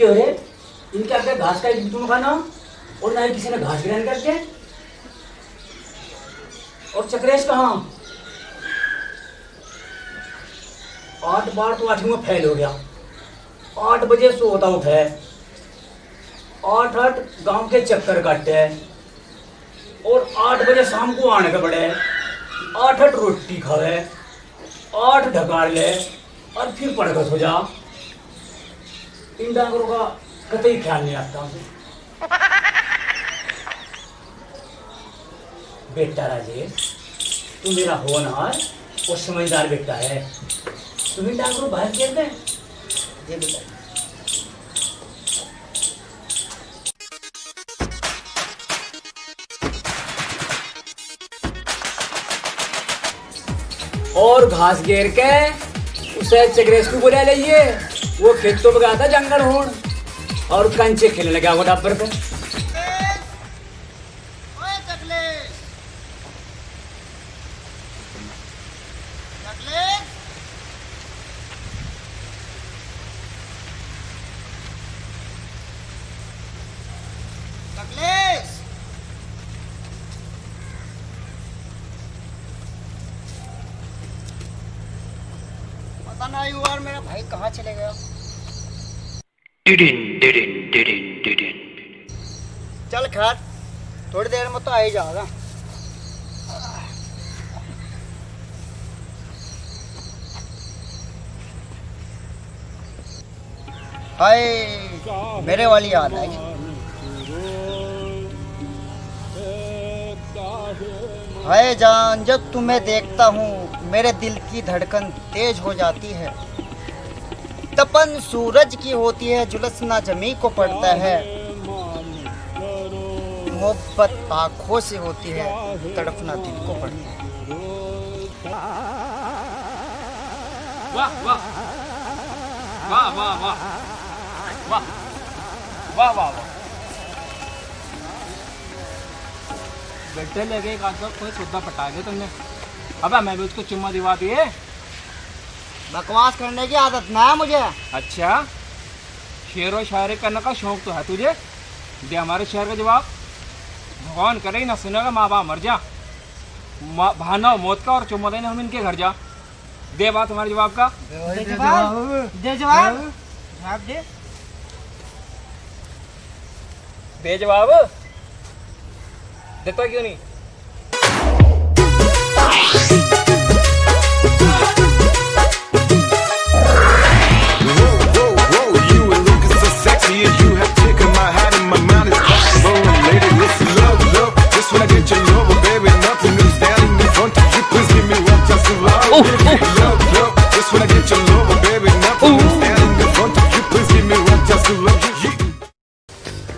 कुत्ते हो रे, इनके आगे घास का एक तुम खाना और ना ही किसी ने घास ग्रहण करके। और चक्रेश कहाँ? 8 बार तो 8वीं में फेल हो गया। 8 बजे सोता उठे, 8 गांव के चक्कर काटे और 8 बजे शाम को आने के पड़े, 8 रोटी खावे, 8 ढकार ले और फिर पड़कर सो जा। इन डांगरों का कतई ख्याल नहीं आता मुझे। बेटा राजेश, तू मेरा होनहार और समझदार बेटा है। तुम इन डांगरों बाहर खेल दे। ये बेटा और घास घेर के उसे चक्रेश को बुला लाइए। वो खेतों में गया था जंगल होड़ और कंचे खेलने लगा वो डाबर पे। पता नहीं यार मेरा भाई कहाँ चले गया। चल खैर थोड़ी देर में तो आ ही जाएगा। हाय मेरे वाली याद आएगी। हाय जान, जब तुम्हें देखता हूँ मेरे दिल की धड़कन तेज हो जाती है। तपन सूरज की होती है, झुलसना जमी को पड़ता है। मोहब्बत आँखों से होती है, तड़पना दिल को पड़ता है। वाह वाह वाह वाह वाह वाह वाह वाह वाह। बेटे लगे एक आध कोई सौदा पटा गया तुमने। अबे मैं भी उसको चुम्मा दिवा दिए। बकवास करने की आदत ना है मुझे। अच्छा, शेर व शायरी करने का शौक तो है तुझे। दे हमारे शेर का जवाब। भगवान करे ही ना सुनेगा, माँ बाप मर जा। बहाना मौत का और चुम्मा देने हम इनके घर जा। दे बात हमारे जवाब का। दे जवाब, दे जवाब, जवाब दे। दे जवाब, देता क्यों नहीं?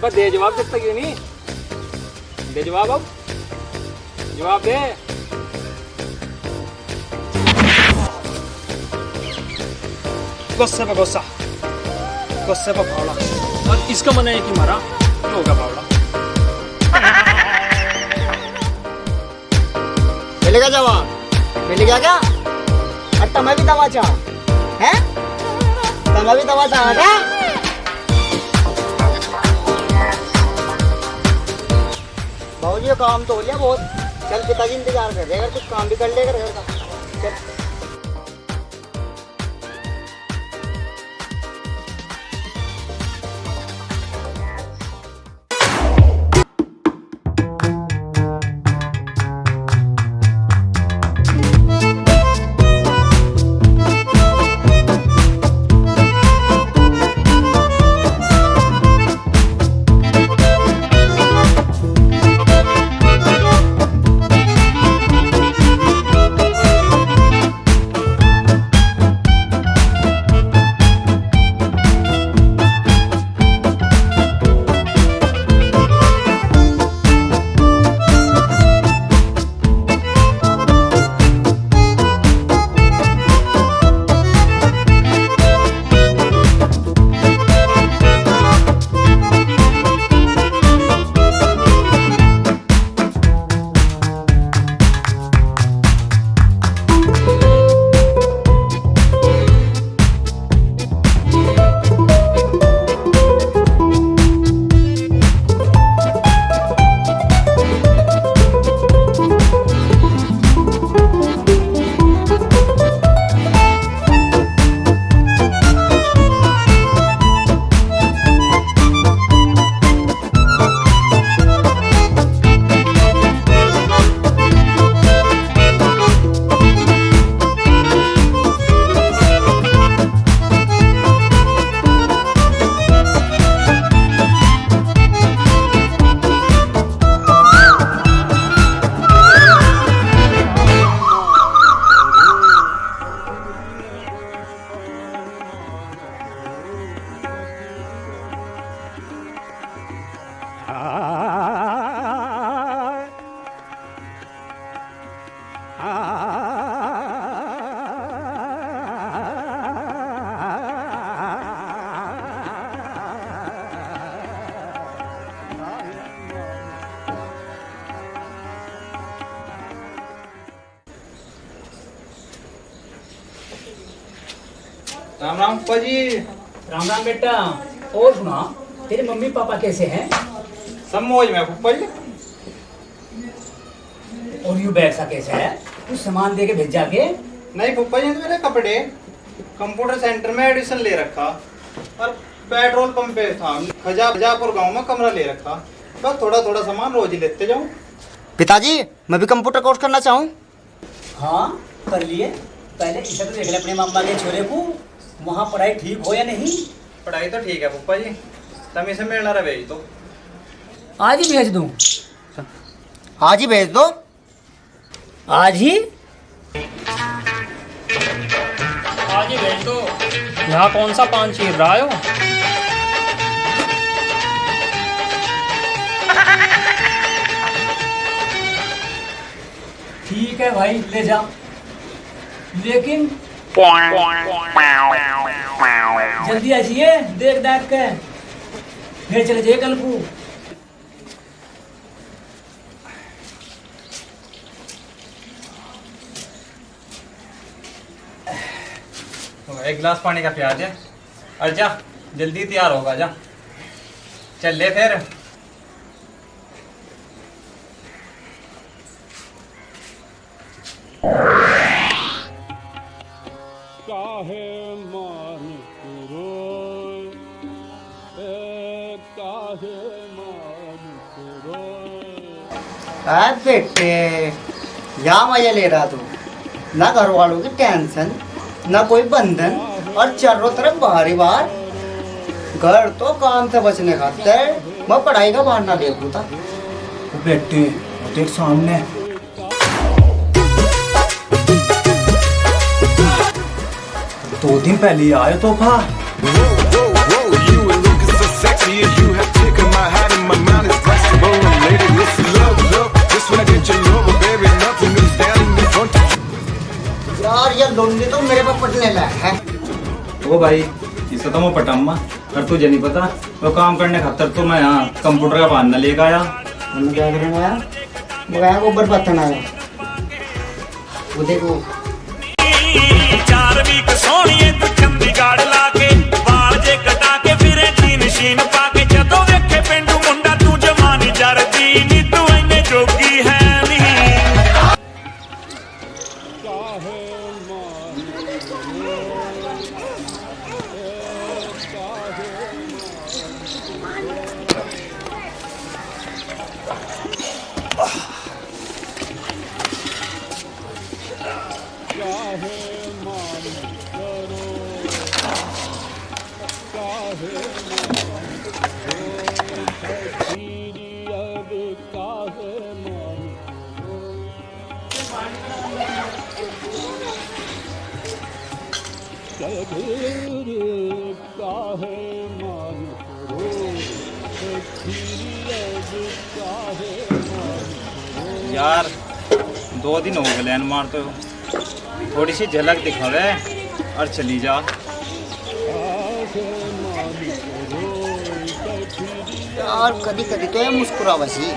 दे जवाब, देता क्यों नहीं? दे जवाब, अब जवाब दे। गुस्से पे गुस्सा, गुस्से पे फावड़ा। और इसका मन है कि मारा क्या होगा फावड़ा। मिलेगा जवाब, मिल गया क्या? और तुम्हें भी दवा चाह है? तुम्हें भी दवा चाह क्या? भाजी काम तो हो लिया बहुत। चल पिताजी इंतजार कर रहे, अगर कुछ काम भी कर लेगा घर का। चल राम राम पप्पा जी। राम राम बेटा। और सुना, तेरे मम्मी पापा कैसे हैं? सब मौज में पप्पा जी। और यू बैग सा कैसे है? कुछ सामान दे के भेजा के? नहीं पप्पा जी, तो मेरे कपड़े कंप्यूटर सेंटर में एडमिशन ले रखा और पेट्रोल पंप पे था खजापुर गांव में कमरा ले रखा। बस थोड़ा थोड़ा सामान रोज ही लेते जाऊं। पिताजी, मैं भी कंप्यूटर कोर्स करना चाहूँ। हाँ कर लिए। पहले इसे तो देख ले अपने मामा के छोरे को, वहाँ पढ़ाई ठीक हो या नहीं। पढ़ाई तो ठीक है पप्पा जी, तभी से मिलना रहे तो आज ही भेज दूँ? आज ही भेज दो। आज ही? आज ही भेज दो। यहाँ कौन सा पान चीर रहा हो? ठीक है भाई, ले जा। लेकिन जल्दी आ जाइए, देख दाख के फिर चले जाइए कल को। तो एक गिलास पानी का पिया दे और जा, जल्दी तैयार होगा जा। चल ले फिर। काहे मान करो, काहे मान करो। बेटे, या मजा ले रहा तू, ना घर वालों की टेंशन, ना कोई बंधन, और चारों तरफ बाहर ही बाहर। घर तो काम से बचने खातिर मैं पढ़ाई का बहाना देखूं था। बेटे वो देख सामने, दो दिन पहले ही आए तोहफा। You were looking so sexy as you have taken my hat and my mind is flexible. And lady, listen, love, just when I get your love, baby, nothing is standing in front of you. यार ये लोंडी तो मेरे पे पटने लायक है। ओ भाई, इसको तो मैं पटाऊंगा, पर तुझे नहीं पता वो काम करने खातर तो मैं यहाँ कंप्यूटर का बहाना लेकर आया। हमने क्या करना आया? वो आया गोबर पत्थर आया। वो देखो चार वीक सोनिए तू चंडीगढ़ लाके बाल जे कटा के फिरे जीन शीन पाके जदों वेखे पिंडू मुंडा तू जमानी जरदी नी तू इन्ने जोगी है नी। काहे मान यार 2 दिन हो गए लैन मारते हो, थोड़ी सी झलक दिखावे और चली जा। यार कभी कभी तो ये मुस्कुरा बसी।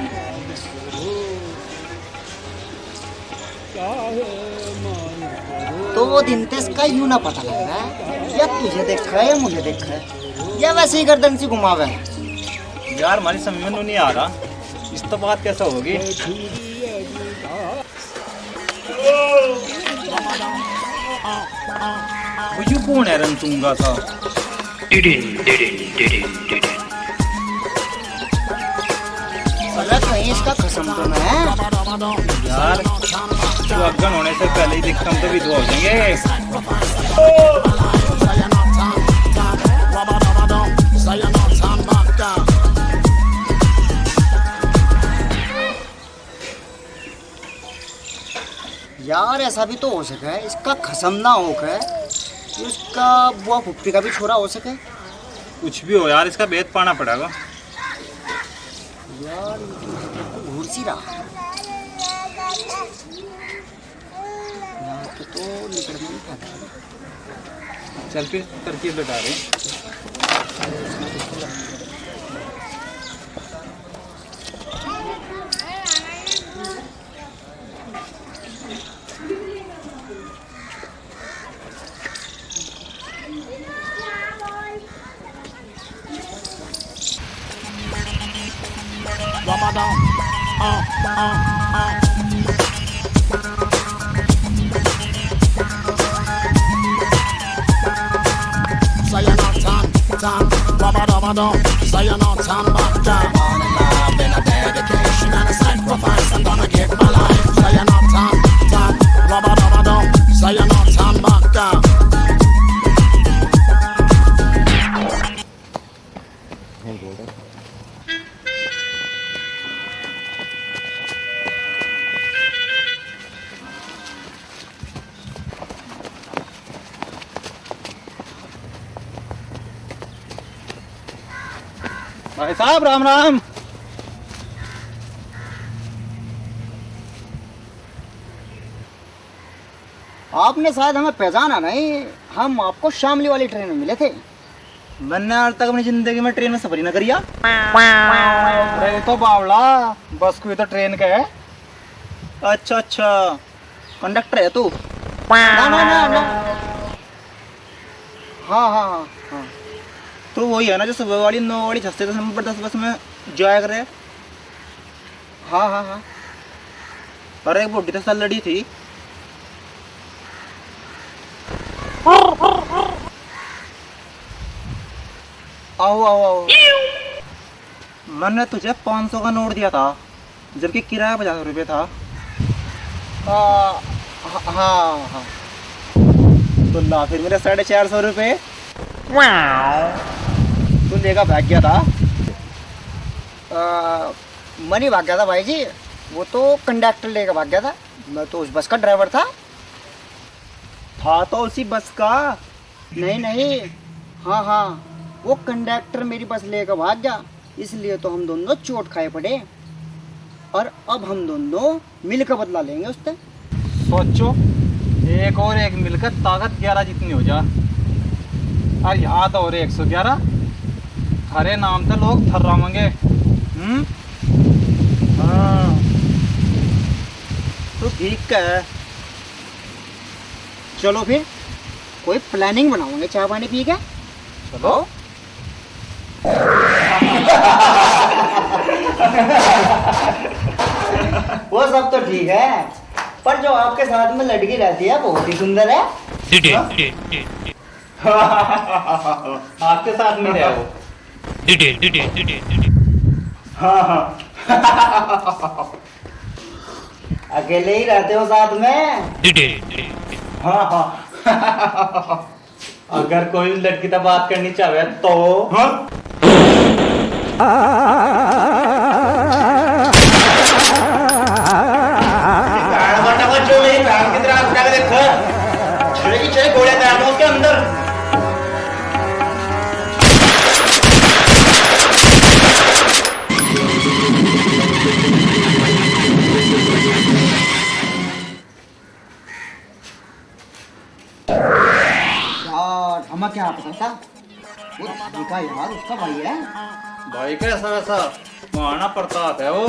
तो वो दिन तो इसका यूं ना पता लग रहा है या तुझे देखा है या मुझे देखा है, या वैसे ही गर्दन से घुमावे। यार हमारी समझ में नहीं आ रहा, इस तो बात कैसा होगी। वो यूं कौन है रंतूंगा सा? अगर कहीं इसका कसम तो ना है। यार तो अगन होने से पहले ही दिक्कत तो भी हो जाएंगे। यार ऐसा भी तो हो सके इसका खसम ना हो के उसका बुआ फुप्पी का भी छोरा हो सके। कुछ भी हो यार, इसका भेद पाना पड़ेगा। यार घूर सी रहा यार, तो निकलना नहीं पाता। चल फिर तरकीब लगा रहे। Ramadan, so you're not turn back down. Born in love, in a dedication and a sacrifice. I'm gonna give my life, so you're not turn. Ramadan, so you're not turn back down. भाई साहब राम राम। आपने शायद हमें पहचाना नहीं, हम आपको शामली वाली ट्रेन में मिले थे। मैंने आज तक अपनी जिंदगी में ट्रेन में सफर ही न करिया। अरे तो बावला, बस कोई तो ट्रेन का है। अच्छा अच्छा, कंडक्टर है तू? ना ना ना ना। हाँ हाँ हाँ हाँ। तो वही है ना जो सुबह वाली 9 वाली 6 से 10 नंबर 10 बस में जाया करे। हाँ हाँ हाँ। अरे एक बुढ़ी तो साल लड़ी थी। आओ आओ आओ। मैंने तुझे 500 का नोट दिया था, जबकि किराया 50 रुपये था। हाँ हाँ हाँ। तो ला फिर मेरे 450 रुपये। तू लेकर भाग गया था। मनी भाग गया था भाई जी, वो तो कंडक्टर लेकर भाग गया था, मैं तो उस बस का ड्राइवर था। था तो उसी बस का। नहीं नहीं, हाँ हाँ, वो कंडक्टर मेरी बस लेकर भाग गया, इसलिए तो हम दोनों चोट खाए पड़े, और अब हम दोनों मिलकर बदला लेंगे उससे। सोचो, एक और एक मिलकर ताकत 11 जितनी हो जा। और यहाँ तो और 111। हरे नाम तो लोग थर्रामेंगे। हाँ तो ठीक है, चलो फिर कोई प्लानिंग बनाओगे चाय पानी पी के। चलो। वो सब तो ठीक है, पर जो आपके साथ में लड़की रहती है बहुत ही सुंदर है। आपके साथ में रहे वो। हाँ हाँ। अकेले ही रहते हो साथ में? हाँ हाँ। अगर कोई लड़की से बात करनी चाहे तो गोलियां तैयार उसके अंदर। यार हमें क्या पता था, वो देखा यार उसका भाई है। भाई कैसा वैसा महाराणा प्रताप है वो।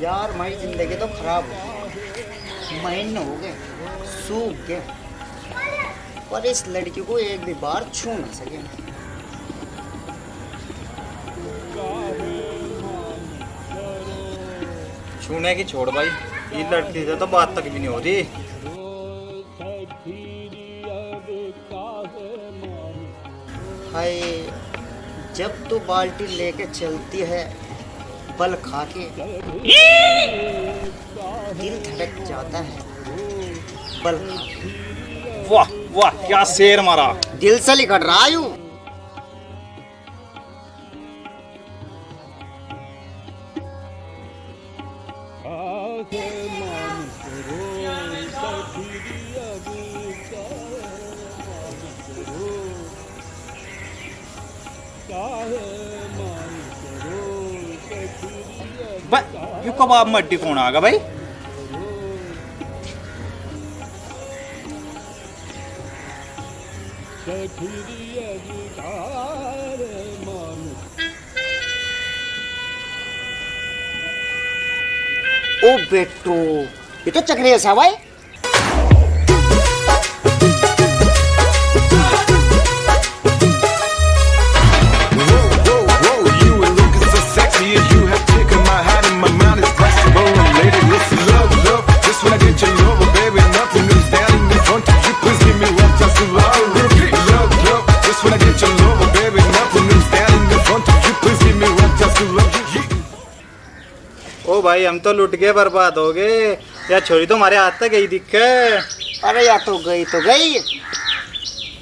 यार हमारी जिंदगी तो खराब हो गई, महीने हो गए सूख गए, पर इस लड़की को एक भी बार छू ना सके। छूने की छोड़ भाई, ये लड़की से तो बात तक भी नहीं होती। हाय, जब तू बाल्टी लेके चलती है बल खा के, दिल धड़क जाता है बल खा के। वाह वाह, क्या शेर मारा। दिल से लिखट रहा यूं। यू कबाब मट्टी कौन आ गया भाई? ओ बेटो, ये तो चक्रे ऐसा भाई। Whoa, whoa, whoa, you were looking so sexy, and you have taken my heart in my mouth. ओ भाई हम तो लुट के बर्बाद हो गए। या छोरी तो हमारे हाथ तक गई दिक्के। अरे यार तो गई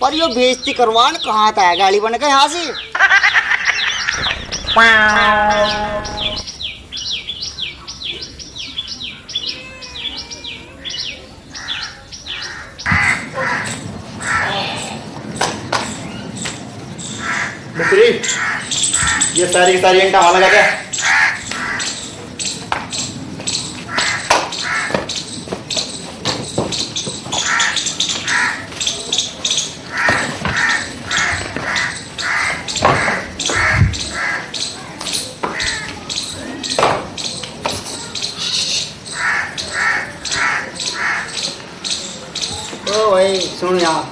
पर यो बेइज्जती करवान कहाँ था गाड़ी बन के यहाँ से। मिस्त्री ये सारी की सारी ईंटा वहां लगा दे। ओ भाई सुन यहाँ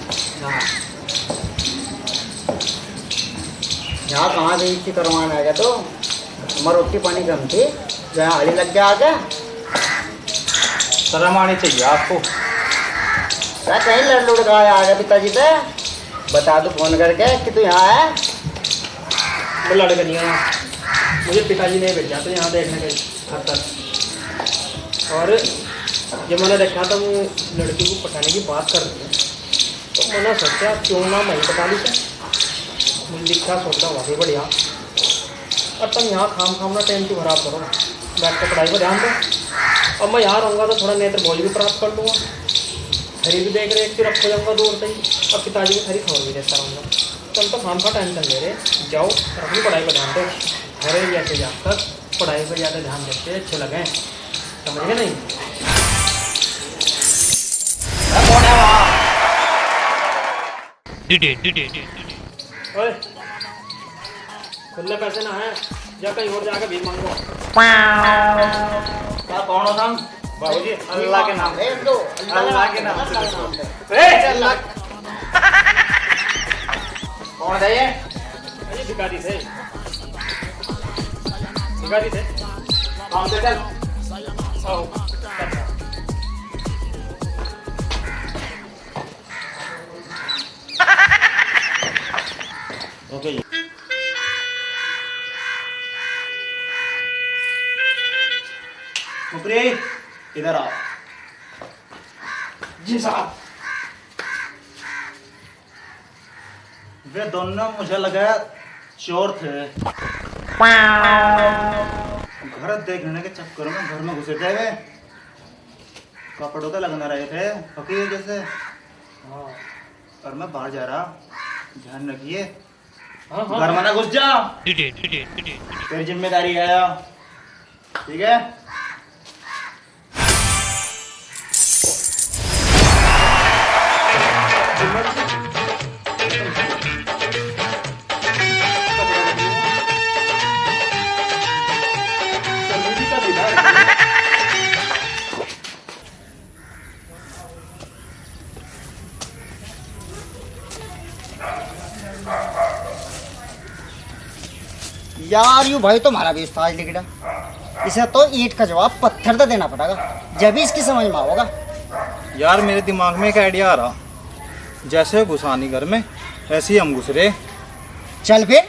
कहाँ बेइज्जती करवाना आएगा तो हमारा रोटी पानी कम थी जहाँ हली लग गया आगे। शर्म आनी चाहिए आपको। क्या कहीं लड़ लुड़ गया आगे पिताजी पे बता दो फोन करके कि तू यहाँ है। मैं लड़का नहीं आया, मुझे पिताजी ने भेजा तो यहाँ देखने के खातर। और जब मैंने देखा तो वो लड़की को पटाने की बात कर रही है तो मैंने सोचा क्यों ना मैं पटा ली। मुझे लिखा सोचता वहाँ भी बढ़िया। और तुम यहाँ खाम ना टाइम क्यों खराब करो, बैठ कर पढ़ाई पर ध्यान दो। अब मैं यहाँ रहूँगा तो थोड़ा नेत्र भोज भी प्राप्त कर लूँगा, खरी भी देख रेख फिर रखो जाऊँगा दूर से ही। और पिताजी की खरी खबर भी देता रहूँगा। तुम तो खाम का टेंशन ले रहे, जाओ अपनी पढ़ाई पर ध्यान दो। घरे जैसे जाकर पढ़ाई पर ज़्यादा ध्यान देते अच्छे लगे, समझ गए नहीं। ओए खुले पैसे ना है, जा कहीं और जाकर भीख मांगो। क्या कौन हो तुम? बाबूजी अल्लाह के नाम। अल्लाह के नाम कौन है ये? अरे भिखारी थे काम से चल। ओके उपरी इधर आओ। जी साहब। वे दोनों मुझे लगा चोर थे। घर देखने के चक्कर में घर में घुसे थे वे। कपड़ों के लगने रहे थे फकीर जैसे। और मैं बाहर जा रहा, ध्यान रखिए घर में ना घुस जा। तेरी जिम्मेदारी है, ठीक है? यार यूँ भाई तुम्हारा भी उस्ताद लिखड़ा, इसे तो ईंट का जवाब पत्थर से देना पड़ेगा जब भी इसकी समझ में आओगा। यार मेरे दिमाग में एक आइडिया आ रहा, जैसे घुसानी घर में ऐसे ही हम घुस रहे। चल फिर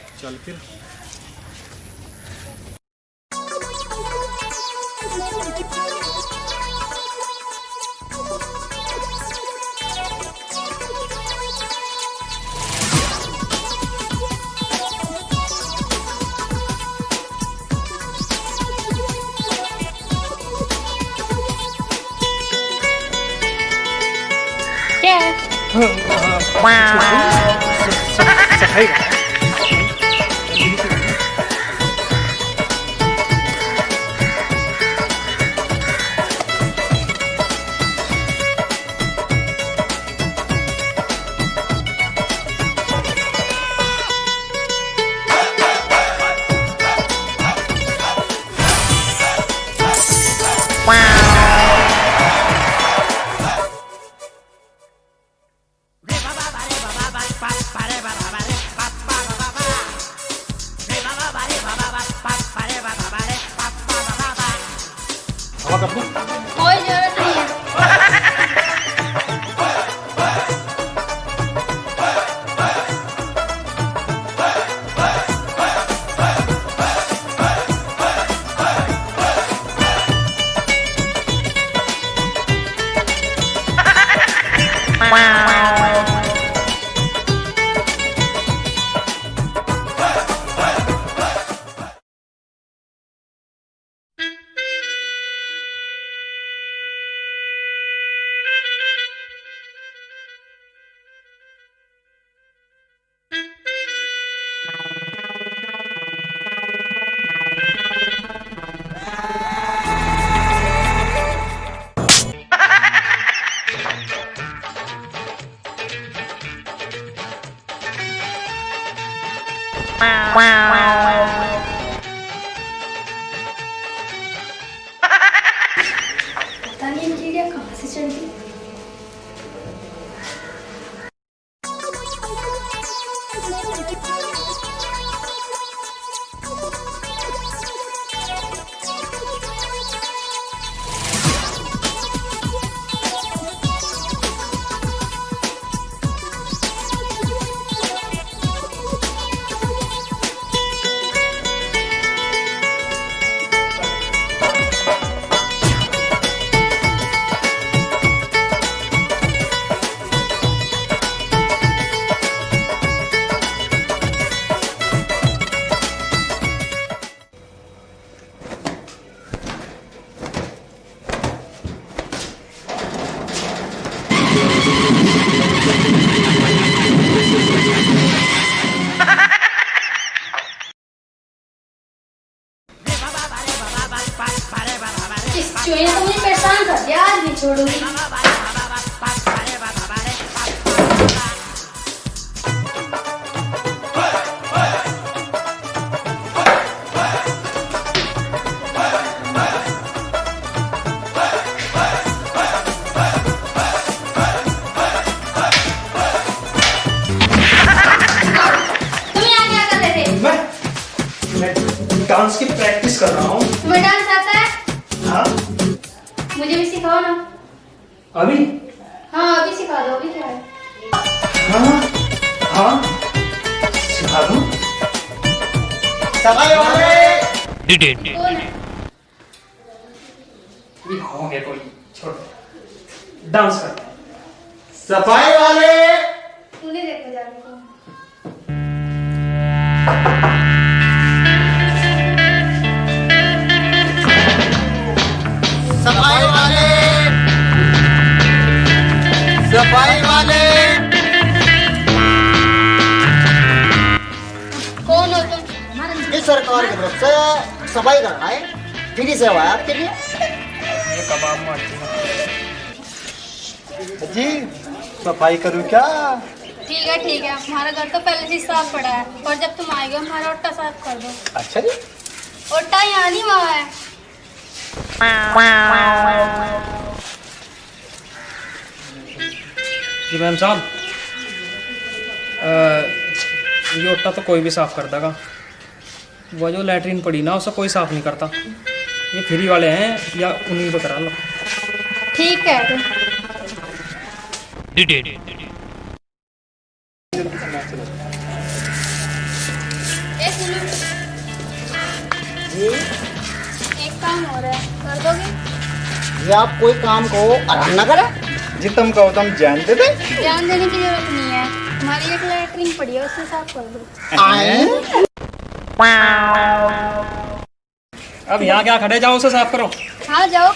पता नहीं ये चिड़िया कहाँ से चल गई। इस चूहे ने तो मुझे परेशान कर दिया, आज नहीं छोड़ूंगी। तुम यहाँ क्या कर रहे थे? मैं डांस की प्रैक्टिस कर रहा हूँ। तुम्हें डांस आता है? हाँ मुझे भी सिखाओ ना। अभी? हाँ अभी सिखा दो, अभी क्या है? हाँ हाँ सिखा दूँ। सफाई वाले कौन है? ये होंगे कोई, छोड़ डांस करते हैं। सफाई वाले उन्हें देखो जाने को। सफाई वाले सफाई वाले कौन हो तुम? इस सरकार की तरफ से सफाई करना है, फ्री सेवा है आपके लिए। ये कबाब मारती है। जी सफाई करूँ क्या? ठीक है, हमारा घर तो पहले से ही साफ पड़ा है, और जब तुम आएगा हमारा ओट्टा साफ कर दो। अच्छा जी। ओट्टा यहाँ नहीं, वहाँ है। जी मैम साहब, ये ओट्टा तो कोई भी साफ कर देगा, वो जो लैट्रिन पड़ी ना उसे कोई साफ नहीं करता। ये फ्री वाले हैं, या उन्हीं को करा लो। ठीक है। ए सुनो, जी एक काम हो रहा है, कर दोगे? ये आप कोई काम को आराम न करें। जी तुम कहो तुम जान दे दे। ध्यान देने की जरूरत नहीं है, हमारी एक लैट्रिन पड़ी है, उससे साफ कर दो। आए अब यहाँ क्या खड़े, जाओ उसे साफ करो। हाँ जाओ।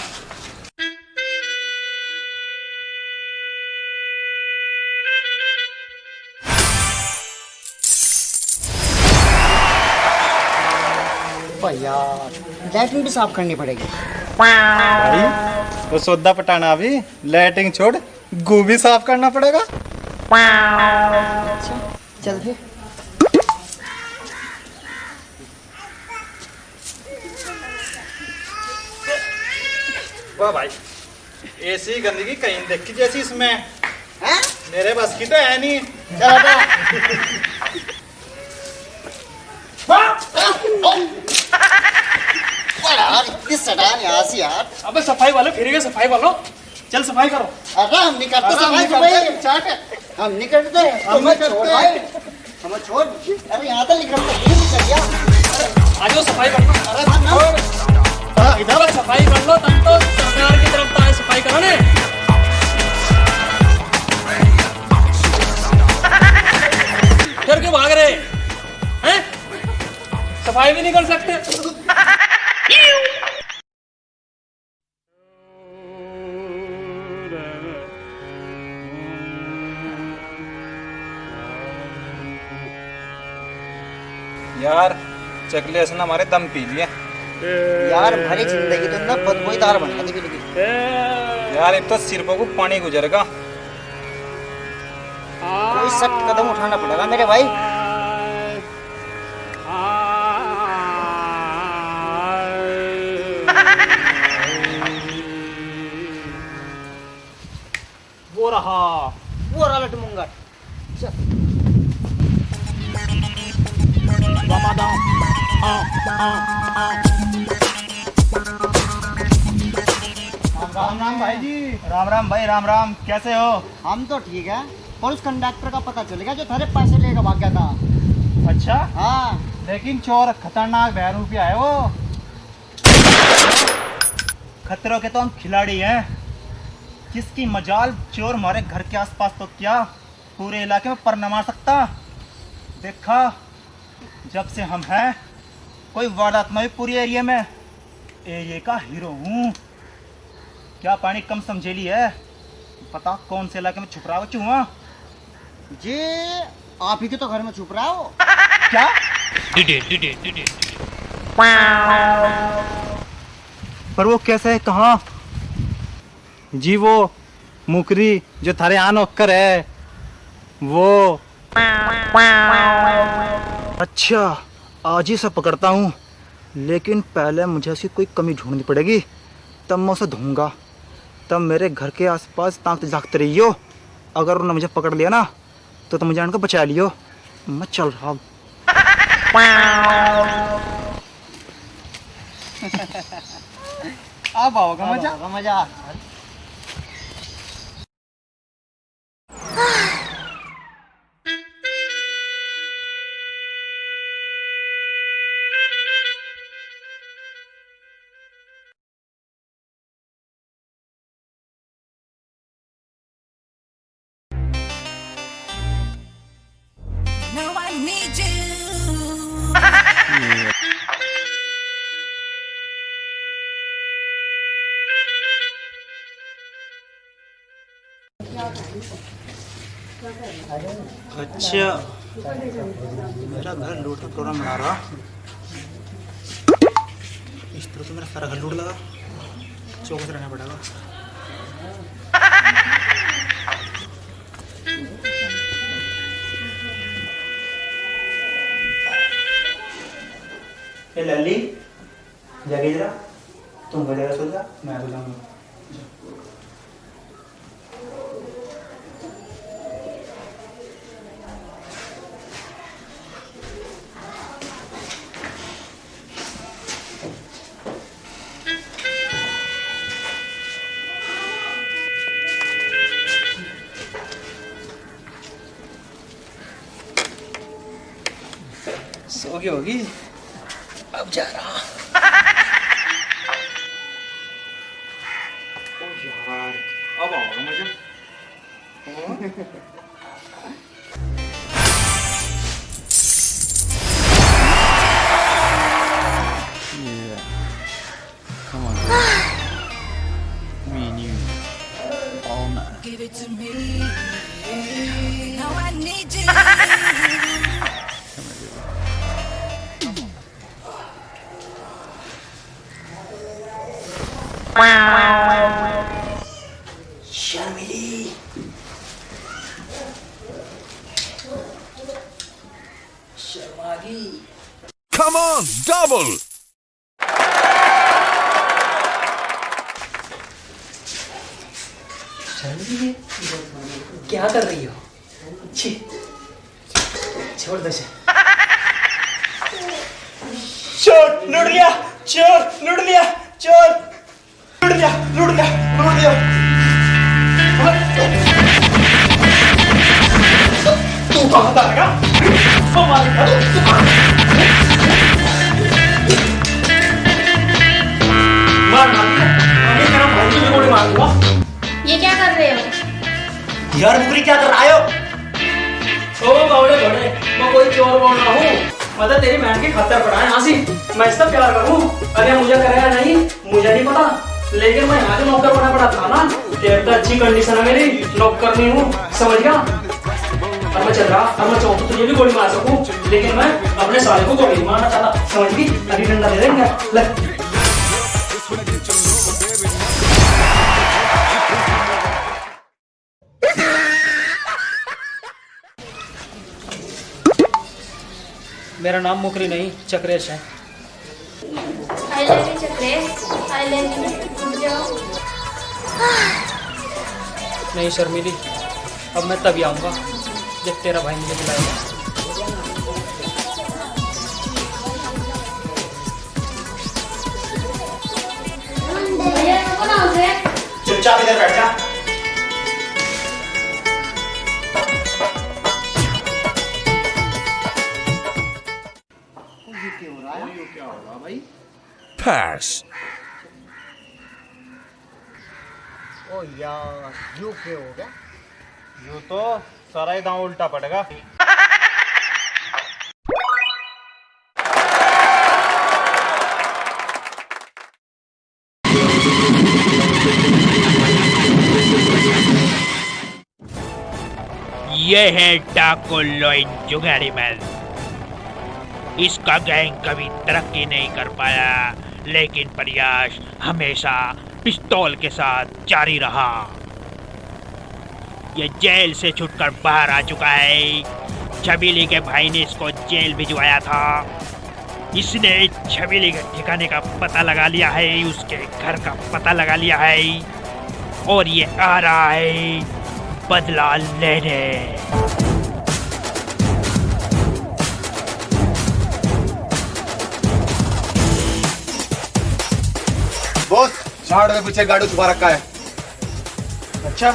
भैया लैट्रिन भी साफ करनी पड़ेगी। भाई वो सौदा पटाना अभी, लाइटिंग छोड़ गू भी साफ करना पड़ेगा। चल फिर। वाह भाई, ऐसी गंदगी कहीं देखी जैसी इसमें हैं? मेरे बस की तो है नहीं। चल हटो। यार इतनी सटान यहाँ से यार। अबे सफाई वाले फिर गए, सफाई वालों चल सफाई करो। अरे हम नहीं करते अरे हम सफाई नहीं भाई। करते। चाट हम नहीं करते, हम नहीं छोड़ करते। भाई, हमें छोड़। अरे यहाँ तो निकलते नहीं कर दिया। आज वो सफाई कर लो। अरे ना इधर सफाई कर लो, तब तो सरकार की तरफ तो आए सफाई कराने। फिर क्यों भाग रहे हैं? सफाई भी नहीं कर सकते। यार चकले से ना हमारे दम पी लिए यार, भरी जिंदगी तो ना बदबूदार बना दी बिल्कुल। यार। एक तो सिरपों को पानी गुजरेगा। कोई सख्त कदम उठाना पड़ेगा मेरे भाई। मुंगट मुंगट राम राम भाई जी। राम राम भाई, राम राम। कैसे हो? हम तो ठीक है, और उस कंडक्टर का पता चल गया जो थारे पैसे लेकर भाग गया था। अच्छा, हाँ, लेकिन चोर खतरनाक बहरूपी है वो। खतरों के तो हम खिलाड़ी हैं। किसकी मजाल चोर हमारे घर के आसपास तो क्या पूरे इलाके में पर न मार सकता। देखा, जब से हम हैं कोई वारदात नहीं पूरी एरिया में। एरिया का हीरो हूँ। क्या पानी कम समझेली है? पता कौन से इलाके में छुप रहा हो चूहा? जी आप ही के तो घर में छुप रहा हो। क्या? पर वो कैसे है, कहाँ? जी वो मुकरी जो थारे आन ओक्कर है वो। अच्छा, आज ही सब पकड़ता हूँ, लेकिन पहले मुझे उसकी कोई कमी ढूंढनी पड़ेगी, तब मैं उसे ढूंढूंगा। तब मेरे घर के आसपास ताकते झाँकते रहियो। अगर उन्होंने मुझे पकड़ लिया ना तो मुझे उनको बचा लियो। मैं चल रहा हूँ। अब आओगा मजा। मजा। Now I need you. अच्छा, मेरा घर लूट का प्रोग्राम बना रहा। इस तरह से मेरा सारा घर लूट लगा। चौकस रहना पड़ेगा। ए लल्ली, जागे जरा। तुम वगैरह सो जा, मैं सो जाऊंगा। सो गई होगी, अब जा रहा। ओ यार, अब आओगे मुझे? Give it to me. Now I need you. शर्मिली, शर्मा गई। Come on, double! शर्मिली, क्या कर रही हो? छी, छोड़ दे से। चोर लूट लिया, चोर लूट लिया, चोर लूट लिया, लूट लिया, लूट लिया। तू कहाँ था लगा? ये क्या कर रहे हो? यार मुकरी क्या कर रहा है? ओ बावड़े घोड़े, मैं कोई चोर बोल रहा हूँ। मतलब तेरी बहन की खतर पड़ा है यहाँ से। मैं इससे प्यार करूँ, अरे मुझे कराया नहीं, मुझे नहीं पता, लेकिन मैं यहाँ से नौकर बना पड़ा था ना। एक तो अच्छी कंडीशन है मेरी, नौकर नहीं हूँ, समझ गया? और मैं चल रहा, और मैं चाहूँ तुझे भी गोली मार सकूँ, लेकिन मैं अपने साले को गोली मारना चाहता, समझ गई? अभी डंडा दे देंगे, ले। मेरा नाम मुकरी नहीं, चक्रेश है। I love you Chakresh, I love you. जाओ। नहीं शर्मिली, अब मैं तभी आऊँगा जब तेरा भाई मुझे बुलाएगा। भैया रुको ना उसे। चुपचाप इधर बैठ जा। Pass. ओ यार यू क्या हो गया? यूं तो सारा ही दांव उल्टा पड़ेगा। ये है डाको लोइन जुगाड़ी मैन। इसका गैंग कभी तरक्की नहीं कर पाया, लेकिन प्रयास हमेशा पिस्तौल के साथ जारी रहा। ये जेल से छूटकर बाहर आ चुका है। छबीली के भाई ने इसको जेल भिजवाया था। इसने छबीली के ठिकाने का पता लगा लिया है, उसके घर का पता लगा लिया है और ये आ रहा है बदला लेने। बॉस, झाड़ में पीछे गाड़ी छुपा रखा है। अच्छा,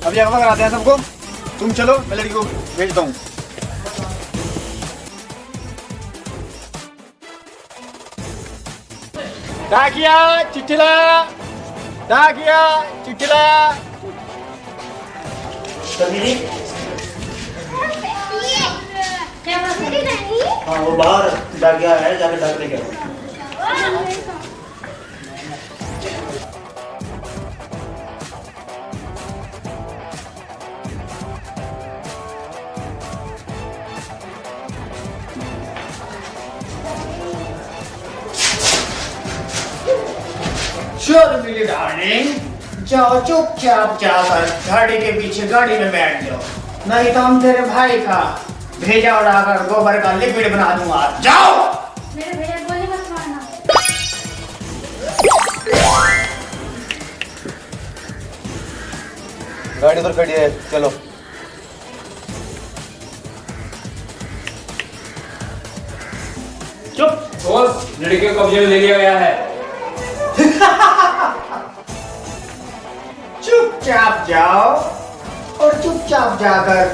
अभी अगवा कराते हैं सबको। तुम चलो, मैं लड़की को भेजता हूँ। डाकिया चिट्ठी लाया, डाकिया चिट्ठी लाया। क्या बात है? हाँ, वो बाहर डाकिया है, जाके डाक लेके आओ। शर्मिली डार्लिंग, जाओ चुपचाप जाकर गाड़ी के पीछे गाड़ी में बैठ जाओ, नहीं तो हम तेरे भाई का भेजा उड़ाकर गोबर का लिक्विड बना दूंगा। जाओ। मेरे भैया गोली मत मारना। गाड़ी उधर खड़ी है, चलो। चुप बॉस, लड़के को कब्जे में ले लिया गया है। चुपचाप जाओ और चुपचाप जाकर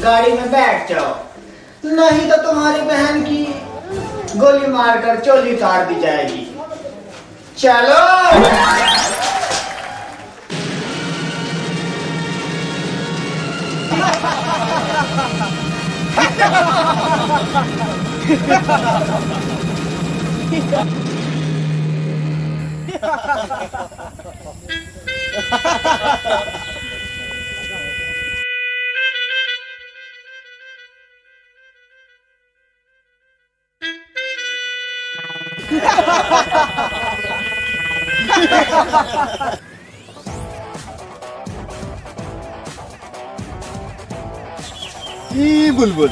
गाड़ी में बैठ जाओ, नहीं तो तुम्हारी बहन की गोली मारकर चोली उतार दी जाएगी। चलो। बुलबुल,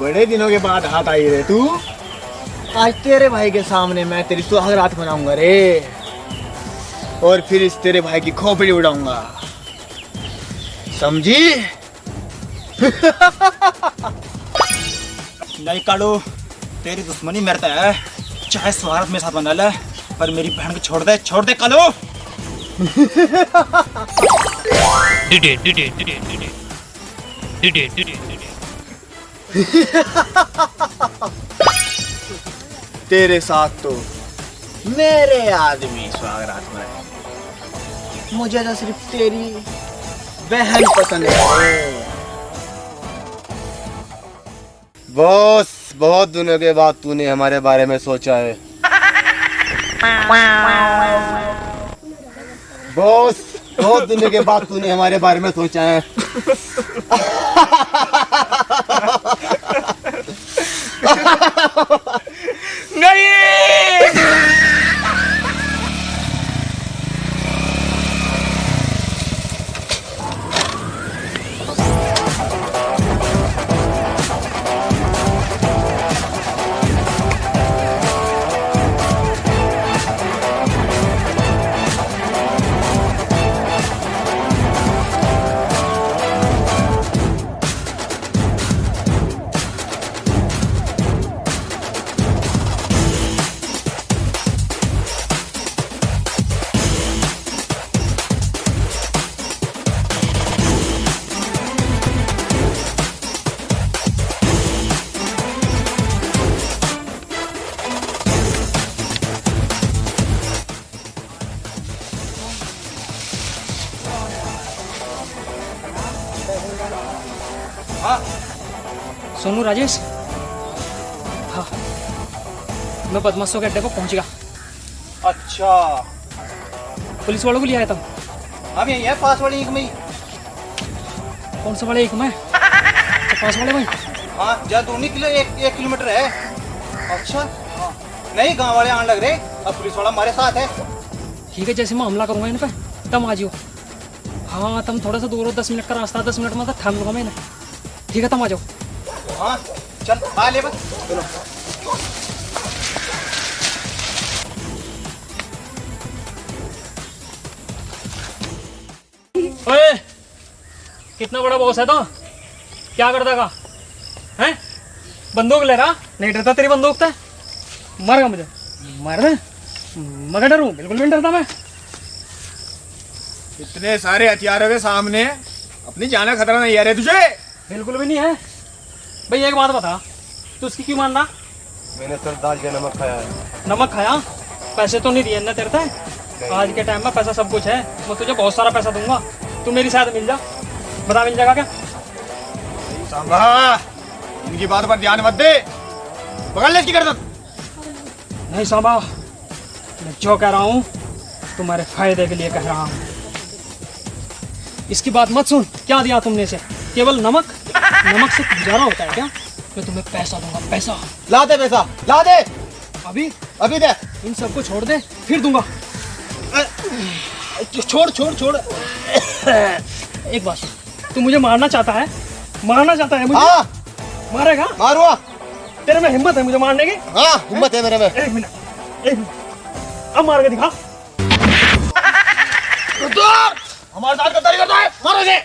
बड़े दिनों के बाद हाथ आई रे तू। आज तेरे भाई के सामने मैं तेरी सुहागरात मनाऊंगा रे, और फिर इस तेरे भाई की खोपड़ी उड़ाऊंगा, समझी? नहीं कालू, तेरी दुश्मनी मेरे तय है, चाहे स्वागत मेरे साथ बना ले, पर मेरी बहन को छोड़ दे कालू। तेरे साथ तो मेरे आदमी स्वागरात में, मुझे तो सिर्फ तेरी बहन पसंद है। बॉस, बहुत दिनों के बाद तूने हमारे बारे में सोचा है। बॉस, बहुत दिनों के बाद तूने हमारे बारे में सोचा है। हाँ सोनू राजेश, हाँ मैं बदमाशों के अड्डे पर पहुंच गया। अच्छा पुलिस वालों को लिया है तुम? हम यही है पास वाली ईंट में ही। कौन सा वाले एक में? तो पास वाले में? हाँ ज्यादा दूर नहीं, एक किलोमीटर है। अच्छा हाँ नहीं, गांव वाले आने लग रहे, अब पुलिस वाला हमारे साथ है। ठीक है, जैसे मैं हमला करूंगा इन पे तब आ जाओ। हाँ तुम थोड़ा सा दूर हो, 10 मिनट का रास्ता, 10 मिनट में तो थाम लूंगा मैं इन्हें। ठीक है तुम आ जाओ। हाँ चल आ ले बस चलो। ओए कितना बड़ा बॉस है तो क्या करता का हैं? बंदूक ले रहा? नहीं डरता तेरी बंदूक से? मारेगा मुझे? मार दे, मगर डरूं? बिल्कुल भी नहीं डरता मैं। इतने सारे हथियार है सामने, अपनी जान का खतरा नहीं आ रहा तुझे? बिल्कुल भी नहीं है भाई। एक बात बता, तू उसकी क्यों मान रहा? मैंने सर दाल का नमक खाया है। नमक खाया? पैसे तो नहीं दिए ना तेरे से? आज के टाइम में पैसा सब कुछ है, मैं तुझे बहुत सारा पैसा दूंगा, तू मेरी साथ मिल जा। बता मिल जाएगा क्या? सांबा इनकी बात पर ध्यान मत दे, पकड़ ले इसकी गर्दन। नहीं सांबा, मैं जो कह रहा हूँ तुम्हारे फायदे के लिए कह रहा हूँ। इसकी बात मत सुन। क्या दिया तुमने इसे? केवल नमक? नमक से गुजारा होता है क्या? मैं तुम्हें पैसा दूंगा, पैसा। ला दे पैसा, ला दे अभी? अभी दे। इन सबको छोड़ दे फिर दूंगा। छोड़ छोड़ छोड़। एक बात, तू मुझे मारना चाहता है? मारना चाहता है मुझे? हाँ मारेगा? मारूंगा। तेरे में हिम्मत है मुझे मारने की? हाँ हिम्मत है मेरे में। एक मिनट, अब मार के दिखा। हमारे साथ गद्दारी करता है, मारो इसे।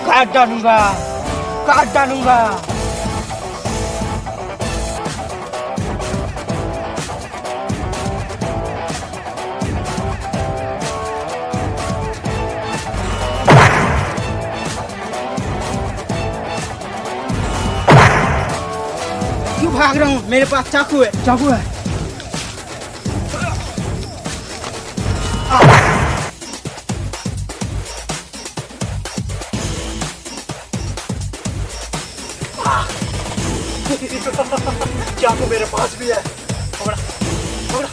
काट डालूंगा, काट डालूंगा। क्यों भाग रहा हूँ? मेरे पास चाकू है, चाकू है। चाकू मेरे पास भी है। पकड़ा, पकड़ा,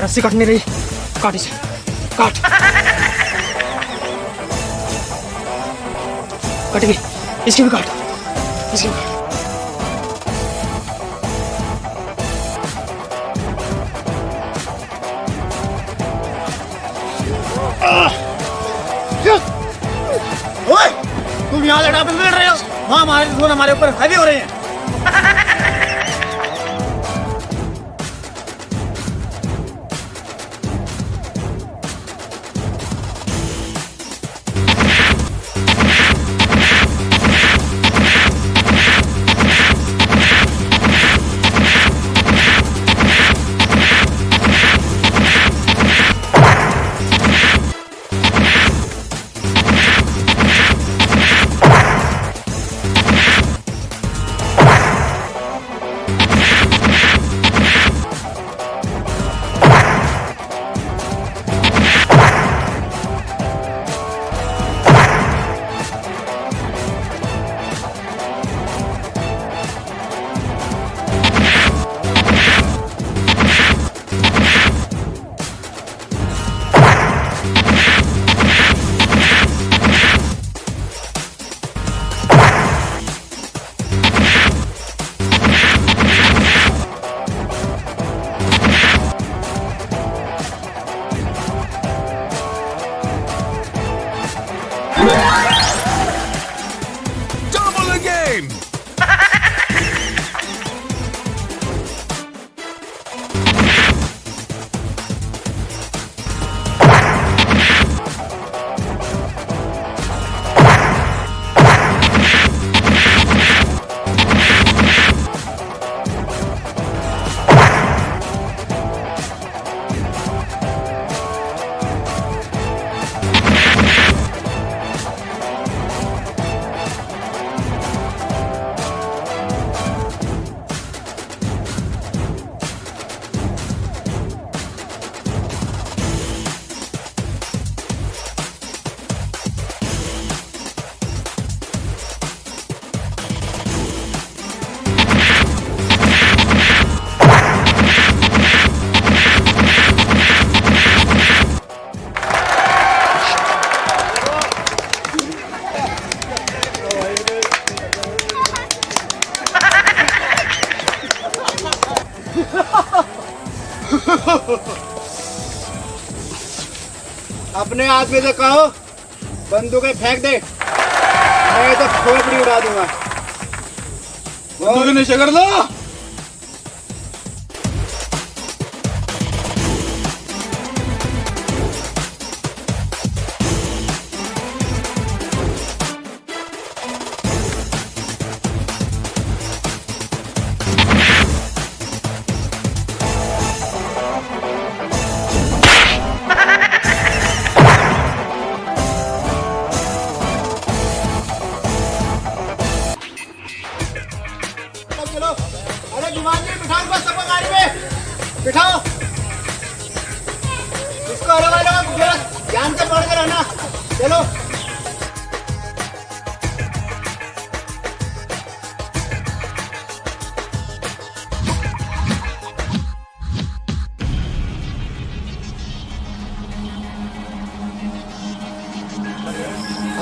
रस्सी कट नहीं रही, काट इसे, काट। कट गई, इसकी भी काट, इसकी भी काट। तुम यहाँ लड़ा मिल रहे हो, वहाँ हमारे दुश्मन हमारे ऊपर हावी हो रहे हैं। game. अपने आदमी से कहो बंदूकें फेंक दे, मैं तो खोपड़ी उड़ा दूंगा। बंदूकें नीचे कर लो। चलो, अरे जुमान जी बिठाओ बस सबको गाड़ी में बिठाओ। इसको अलग अलग ध्यान से पकड़ के रहना। चलो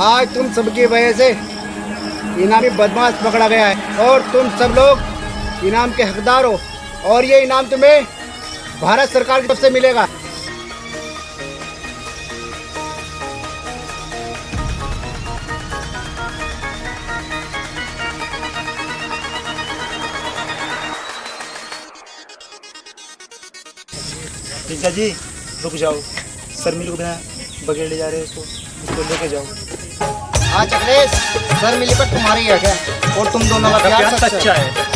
आज तुम सबकी वजह से इनामी बदमाश पकड़ा गया है और तुम सब लोग इनाम के हकदार हो और ये इनाम तुम्हें भारत सरकार की तरफ से मिलेगा। टीका जी रुक जाओ, सर मिल को बिना बगैर ले जा रहे हैं उसको लेके जाओ। हाँ चकलेश, सर मिली पर तुम्हारी है क्या? और तुम दोनों का प्यार सच्चा है।